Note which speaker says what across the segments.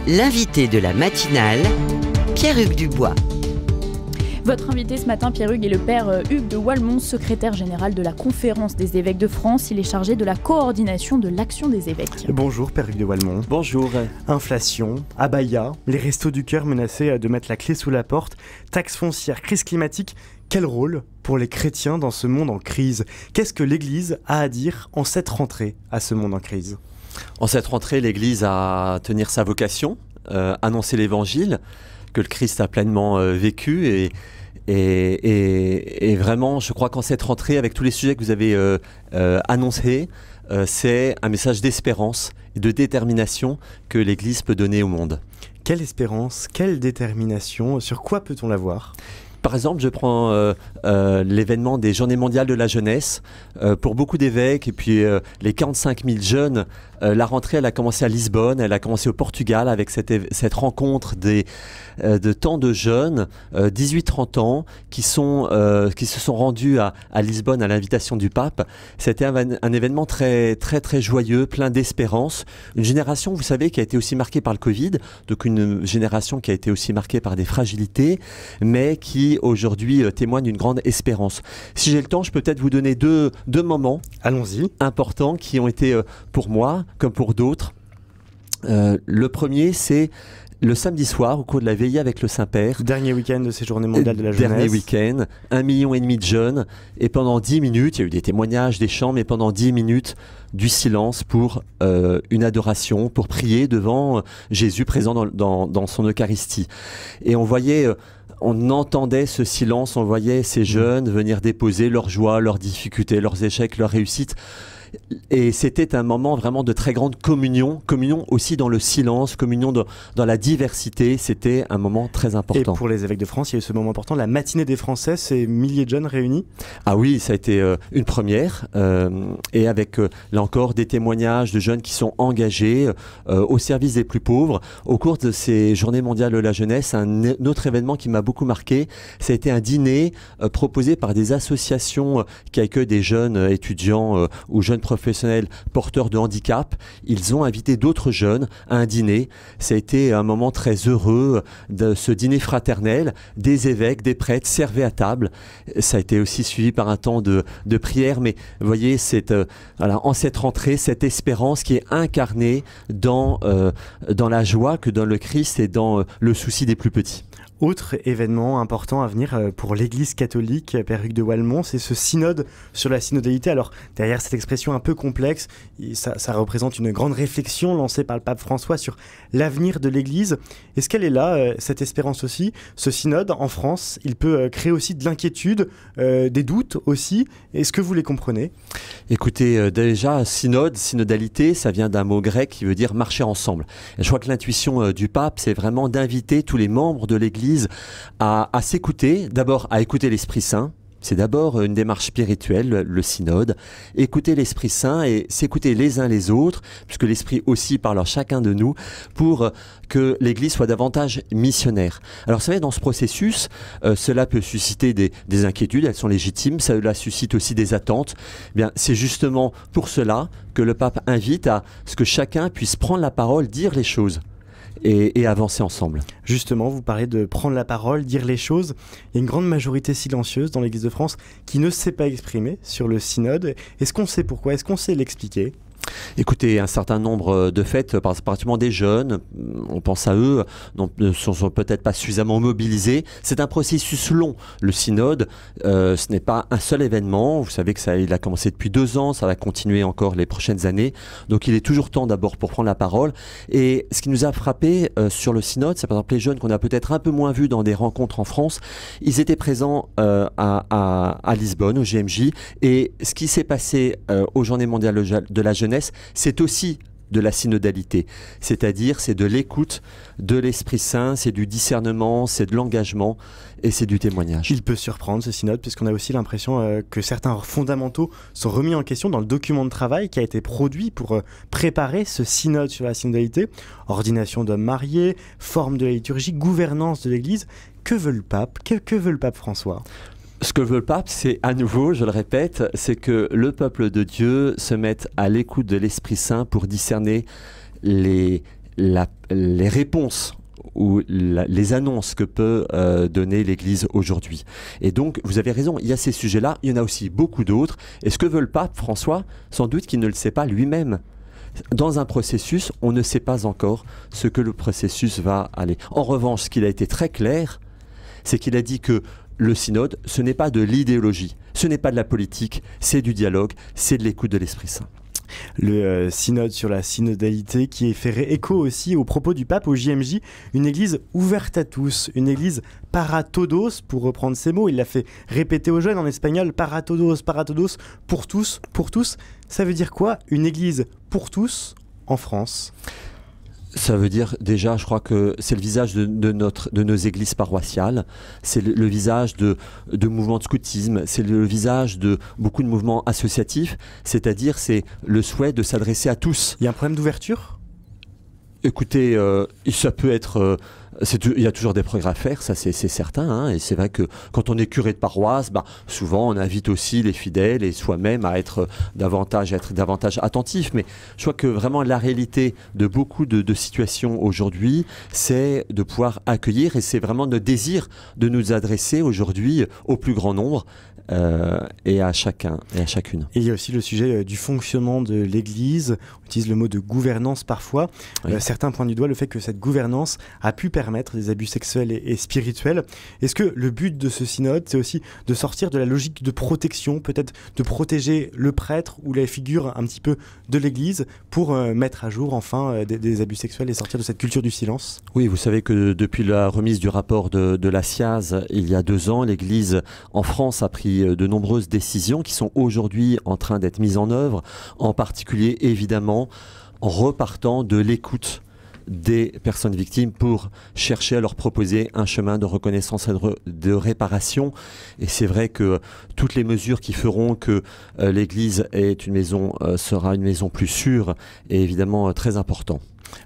Speaker 1: L'invité de la matinale, Pierre-Hugues Dubois.
Speaker 2: Votre invité ce matin, Pierre-Hugues, est le père Hugues de Walmont, secrétaire général de la Conférence des évêques de France. Il est chargé de la coordination de l'action des évêques.
Speaker 3: Bonjour Père Hugues de Walmont.
Speaker 4: Bonjour.
Speaker 3: Inflation, abaya, les restos du cœur menacés de mettre la clé sous la porte, taxes foncières, crise climatique. Quel rôle pour les chrétiens dans ce monde en crise? Qu'est-ce que l'Église a à dire en cette rentrée à ce monde en crise?
Speaker 4: En cette rentrée, l'Église a à tenir sa vocation, annoncer l'Évangile que le Christ a pleinement vécu et vraiment, je crois qu'en cette rentrée, avec tous les sujets que vous avez annoncés, c'est un message d'espérance et de détermination que l'Église peut donner au monde.
Speaker 3: Quelle espérance, quelle détermination, sur quoi peut-on la voir ?
Speaker 4: Par exemple, je prends l'événement des Journées mondiales de la jeunesse. Pour beaucoup d'évêques et puis les 45 000 jeunes, la rentrée, elle a commencé à Lisbonne, elle a commencé au Portugal avec cette rencontre de tant de jeunes, 18-30 ans, qui se sont rendus à Lisbonne à l'invitation du pape. C'était un événement très, très, très joyeux, plein d'espérance. Une génération, vous savez, qui a été aussi marquée par le Covid, donc une génération qui a été aussi marquée par des fragilités, mais qui aujourd'hui témoigne d'une grande espérance. Si j'ai le temps, je peux peut-être vous donner deux moments importants qui ont été pour moi, comme pour d'autres. Le premier, c'est le samedi soir, au cours de la veillée avec le Saint-Père.
Speaker 3: Dernier week-end de ces Journées mondiales de la jeunesse.
Speaker 4: Dernier week-end, 1,5 million de jeunes. Et pendant 10 minutes, il y a eu des témoignages, des chants, mais pendant 10 minutes, du silence pour une adoration, pour prier devant Jésus présent dans son Eucharistie. Et on voyait... On entendait ce silence, on voyait ces jeunes venir déposer leurs joies, leurs difficultés, leurs échecs, leurs réussites. Et c'était un moment vraiment de très grande communion aussi dans le silence, communion dans la diversité. C'était un moment très important.
Speaker 3: Et pour les évêques de France, il y a eu ce moment important, la matinée des Français, ces milliers de jeunes réunis.
Speaker 4: Ah oui, ça a été une première, et avec là encore des témoignages de jeunes qui sont engagés au service des plus pauvres. Au cours de ces Journées mondiales de la jeunesse, un autre événement qui m'a beaucoup marqué, ça a été un dîner proposé par des associations qui accueillent des jeunes étudiants ou jeunes professionnels porteurs de handicap. Ils ont invité d'autres jeunes à un dîner. Ça a été un moment très heureux de ce dîner fraternel. Des évêques, des prêtres servaient à table. Ça a été aussi suivi par un temps de prière. Mais vous voyez, en cette rentrée, cette espérance qui est incarnée dans la joie que donne le Christ et dans le souci des plus petits.
Speaker 3: Autre événement important à venir pour l'Église catholique, Père Hugues de Walmont, c'est ce synode sur la synodalité. Alors, derrière cette expression un peu complexe, ça représente une grande réflexion lancée par le pape François sur l'avenir de l'Église. Est-ce qu'elle est là, cette espérance aussi? Ce synode, en France, il peut créer aussi de l'inquiétude, des doutes aussi. Est-ce que vous les comprenez?
Speaker 4: Écoutez, déjà, synodalité, ça vient d'un mot grec qui veut dire marcher ensemble. Et je crois que l'intuition du pape, c'est vraiment d'inviter tous les membres de l'Église à s'écouter, d'abord à écouter l'Esprit Saint. C'est d'abord une démarche spirituelle, le synode. Écouter l'Esprit Saint et s'écouter les uns les autres, puisque l'Esprit aussi parle à chacun de nous, pour que l'Église soit davantage missionnaire. Alors vous savez, dans ce processus, cela peut susciter des inquiétudes, elles sont légitimes, cela suscite aussi des attentes. Eh bien, c'est justement pour cela que le pape invite à ce que chacun puisse prendre la parole, dire les choses. Et avancer ensemble.
Speaker 3: Justement, vous parlez de prendre la parole, dire les choses. Il y a une grande majorité silencieuse dans l'Église de France qui ne s'est pas exprimée sur le synode. Est-ce qu'on sait pourquoi? Est-ce qu'on sait l'expliquer?
Speaker 4: Écoutez, un certain nombre de faits, particulièrement des jeunes, on pense à eux, ne sont peut-être pas suffisamment mobilisés. C'est un processus long. Le synode, ce n'est pas un seul événement. Vous savez il a commencé depuis 2 ans, ça va continuer encore les prochaines années. Donc il est toujours temps d'abord pour prendre la parole. Et ce qui nous a frappé sur le synode, c'est par exemple les jeunes qu'on a peut-être un peu moins vus dans des rencontres en France. Ils étaient présents à Lisbonne, au GMJ. Et ce qui s'est passé aux Journées mondiales de la jeunesse, c'est aussi de la synodalité, c'est-à-dire c'est de l'écoute de l'Esprit Saint, c'est du discernement, c'est de l'engagement et c'est du témoignage.
Speaker 3: Il peut surprendre ce synode puisqu'on a aussi l'impression que certains fondamentaux sont remis en question dans le document de travail qui a été produit pour préparer ce synode sur la synodalité. Ordination d'hommes mariés, forme de la liturgie, gouvernance de l'Église. Que veut le pape? Que veut le pape François?
Speaker 4: Ce que veut le pape, c'est à nouveau, je le répète, c'est que le peuple de Dieu se mette à l'écoute de l'Esprit Saint pour discerner les les réponses ou les annonces que peut donner l'Église aujourd'hui. Et donc, vous avez raison, il y a ces sujets-là, il y en a aussi beaucoup d'autres. Et ce que veut le pape François, sans doute qu'il ne le sait pas lui-même. Dans un processus, on ne sait pas encore ce que le processus va aller. En revanche, ce qu'il a été très clair, c'est qu'il a dit que le synode, ce n'est pas de l'idéologie, ce n'est pas de la politique, c'est du dialogue, c'est de l'écoute de l'Esprit Saint.
Speaker 3: Le synode sur la synodalité qui fait écho aussi aux propos du pape au JMJ, une église ouverte à tous, une église para todos, pour reprendre ces mots, il l'a fait répéter aux jeunes en espagnol, para todos, pour tous, ça veut dire quoi, une église pour tous en France?
Speaker 4: Ça veut dire déjà, je crois que c'est le visage de nos églises paroissiales, c'est le visage de mouvements de scoutisme, c'est le visage de beaucoup de mouvements associatifs, c'est-à-dire c'est le souhait de s'adresser à tous.
Speaker 3: Il y a un problème d'ouverture ?
Speaker 4: Écoutez, ça peut être... il y a toujours des progrès à faire, ça c'est certain, hein, et c'est vrai que quand on est curé de paroisse, souvent on invite aussi les fidèles et soi-même à être davantage attentifs, mais je crois que vraiment la réalité de beaucoup de situations aujourd'hui, c'est de pouvoir accueillir, et c'est vraiment notre désir de nous adresser aujourd'hui au plus grand nombre, et à chacun et à chacune.
Speaker 3: Et il y a aussi le sujet du fonctionnement de l'Église. On utilise le mot de gouvernance parfois. Oui. Certains pointent du doigt le fait que cette gouvernance a pu permettre des abus sexuels et spirituels. Est-ce que le but de ce synode, c'est aussi de sortir de la logique de protection, peut-être de protéger le prêtre ou la figure un petit peu de l'Église pour mettre à jour enfin des abus sexuels et sortir de cette culture du silence?
Speaker 4: Oui, vous savez que depuis la remise du rapport de la SIAZ, il y a 2 ans, l'Église en France a pris de nombreuses décisions qui sont aujourd'hui en train d'être mises en œuvre, en particulier évidemment en repartant de l'écoute des personnes victimes pour chercher à leur proposer un chemin de reconnaissance et de réparation. Et c'est vrai que toutes les mesures qui feront que l'Église sera une maison plus sûre est évidemment très important.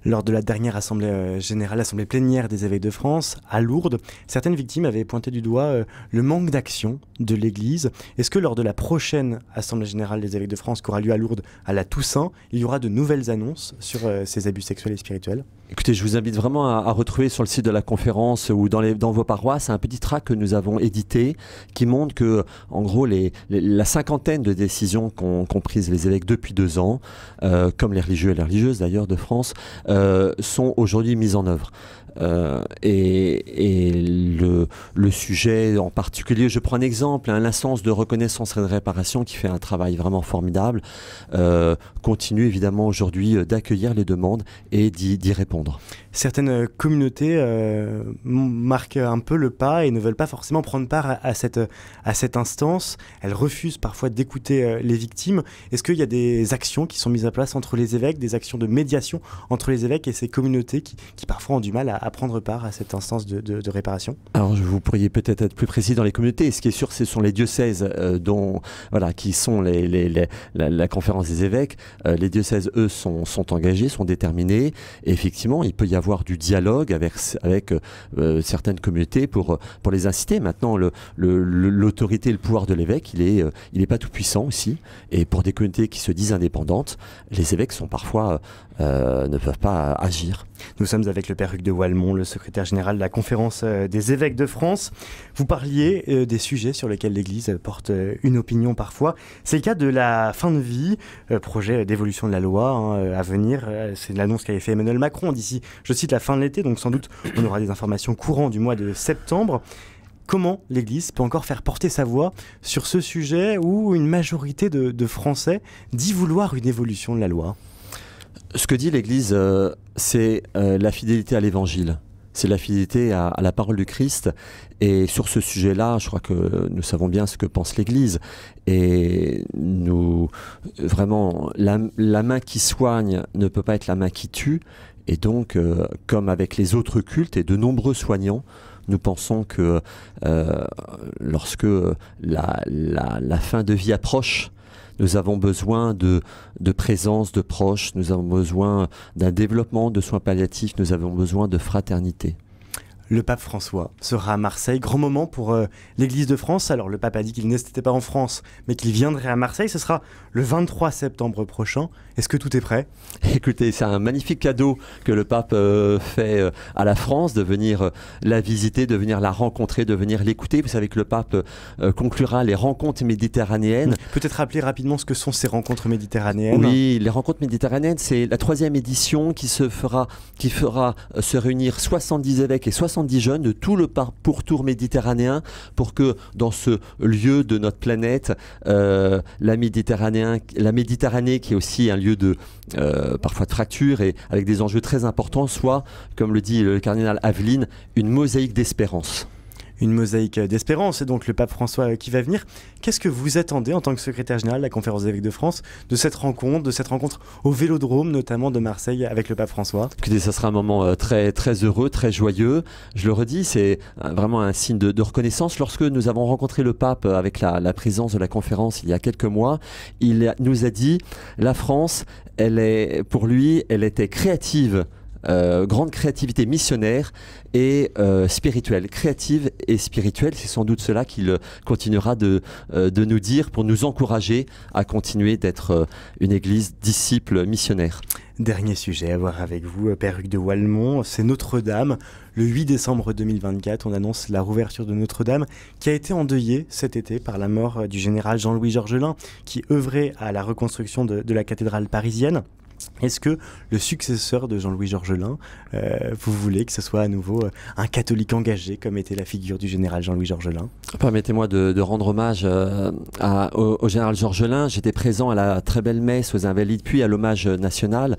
Speaker 3: Lors de la dernière assemblée générale, l'assemblée plénière des évêques de France, à Lourdes, certaines victimes avaient pointé du doigt le manque d'action de l'Église. Est-ce que lors de la prochaine assemblée générale des évêques de France, qui aura lieu à Lourdes à la Toussaint, il y aura de nouvelles annonces sur ces abus sexuels et spirituels ?
Speaker 4: Écoutez, je vous invite vraiment à retrouver sur le site de la conférence ou dans vos paroisses un petit tract que nous avons édité qui montre que, en gros, la 50aine de décisions qu'ont prises les évêques depuis 2 ans, comme les religieux et les religieuses d'ailleurs de France, sont aujourd'hui mises en œuvre. Et le sujet en particulier, je prends un exemple, l'instance de reconnaissance et de réparation qui fait un travail vraiment formidable, continue évidemment aujourd'hui d'accueillir les demandes et d'y répondre.
Speaker 3: Certaines communautés marquent un peu le pas et ne veulent pas forcément prendre part à cette instance. Elles refusent parfois d'écouter les victimes. Est-ce qu'il y a des actions qui sont mises en place entre les évêques, des actions de médiation entre les évêques et ces communautés qui parfois ont du mal à prendre part à cette instance de réparation?
Speaker 4: Alors vous pourriez peut-être être plus précis dans les communautés. Ce qui est sûr, ce sont les diocèses qui sont la conférence des évêques. Les diocèses, eux, sont engagés, sont déterminés. Et effectivement, il peut y avoir du dialogue avec certaines communautés pour les inciter. Maintenant, l'autorité et le pouvoir de l'évêque, il est pas tout puissant aussi. Et pour des communautés qui se disent indépendantes, les évêques sont parfois ne peuvent pas agir.
Speaker 3: Nous sommes avec le père Hugues de Walmont, le secrétaire général de la conférence des évêques de France. Vous parliez des sujets sur lesquels l'Église porte une opinion parfois. C'est le cas de la fin de vie, projet d'évolution de la loi à venir. C'est l'annonce qu'avait fait Emmanuel Macron d'ici, je cite, la fin de l'été. Donc sans doute on aura des informations courant du mois de septembre. Comment l'Église peut encore faire porter sa voix sur ce sujet où une majorité de Français dit vouloir une évolution de la loi?
Speaker 4: Ce que dit l'Église, c'est la fidélité à l'Évangile. C'est la fidélité à la parole du Christ. Et sur ce sujet-là, je crois que nous savons bien ce que pense l'Église. Et vraiment, la main qui soigne ne peut pas être la main qui tue. Et donc, comme avec les autres cultes et de nombreux soignants, nous pensons que lorsque la fin de vie approche, nous avons besoin de présence, de proches, nous avons besoin d'un développement de soins palliatifs, nous avons besoin de fraternité.
Speaker 3: Le pape François sera à Marseille, grand moment pour l'Église de France. Alors le pape a dit qu'il n'était pas en France, mais qu'il viendrait à Marseille. Ce sera le 23 septembre prochain. Est-ce que tout est prêt ?
Speaker 4: Écoutez, c'est un magnifique cadeau que le pape fait à la France, de venir la visiter, de venir la rencontrer, de venir l'écouter. Vous savez que le pape conclura les rencontres méditerranéennes.
Speaker 3: Peut-être rappeler rapidement ce que sont ces rencontres méditerranéennes.
Speaker 4: Oui, les rencontres méditerranéennes, c'est la 3e édition qui fera se réunir 70 évêques et 70 jeunes de tout le pourtour méditerranéen pour que dans ce lieu de notre planète, la Méditerranée qui est aussi un lieu de parfois de fracture et avec des enjeux très importants, soit, comme le dit le cardinal Aveline, une mosaïque d'espérance.
Speaker 3: Une mosaïque d'espérance, et donc le pape François qui va venir. Qu'est-ce que vous attendez en tant que secrétaire général de la Conférence des évêques de France de cette rencontre au Vélodrome, notamment de Marseille, avec le pape François ?
Speaker 4: Écoutez, ça sera un moment très, très heureux, très joyeux. Je le redis, c'est vraiment un signe de reconnaissance. Lorsque nous avons rencontré le pape avec la présidence de la conférence il y a quelques mois, il nous a dit la France, pour lui, elle était créative. Grande créativité missionnaire et spirituelle. Créative et spirituelle, c'est sans doute cela qu'il continuera de nous dire pour nous encourager à continuer d'être une église disciple missionnaire.
Speaker 3: Dernier sujet à voir avec vous, Père Hugues de Wallemont, c'est Notre-Dame. Le 8 décembre 2024, on annonce la rouverture de Notre-Dame qui a été endeuillée cet été par la mort du général Jean-Louis Georgelin qui œuvrait à la reconstruction de la cathédrale parisienne. Est-ce que le successeur de Jean-Louis Georgelin, vous voulez que ce soit à nouveau un catholique engagé comme était la figure du général Jean-Louis Georgelin ?
Speaker 4: Permettez-moi de rendre hommage au général Georgelin. J'étais présent à la très belle messe aux Invalides, puis à l'hommage national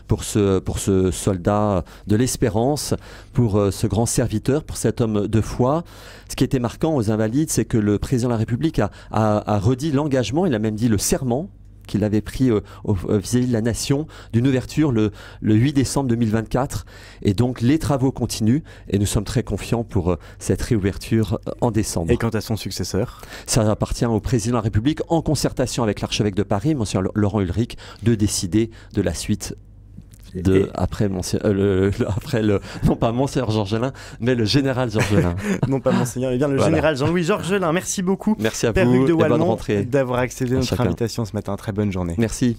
Speaker 4: pour ce soldat de l'espérance, pour ce grand serviteur, pour cet homme de foi. Ce qui était marquant aux Invalides, c'est que le président de la République a redit l'engagement, il a même dit le serment qu'il avait pris vis-à-vis de la nation d'une ouverture le 8 décembre 2024. Et donc les travaux continuent et nous sommes très confiants pour cette réouverture en décembre.
Speaker 3: Et quant à son successeur ?
Speaker 4: Ça appartient au président de la République en concertation avec l'archevêque de Paris, Monseigneur Laurent Ulrich, de décider de la suite. Après non pas Monseigneur Georgelin, mais le général Georgelin.
Speaker 3: Non pas Monseigneur, mais bien le général Jean-Louis Georgelin. Merci beaucoup.
Speaker 4: Merci à
Speaker 3: Père
Speaker 4: vous
Speaker 3: Hugues de
Speaker 4: et bonne
Speaker 3: Wallemont
Speaker 4: rentrée
Speaker 3: d'avoir accepté notre
Speaker 4: chacun.
Speaker 3: invitation ce matin. Très bonne journée.
Speaker 4: Merci.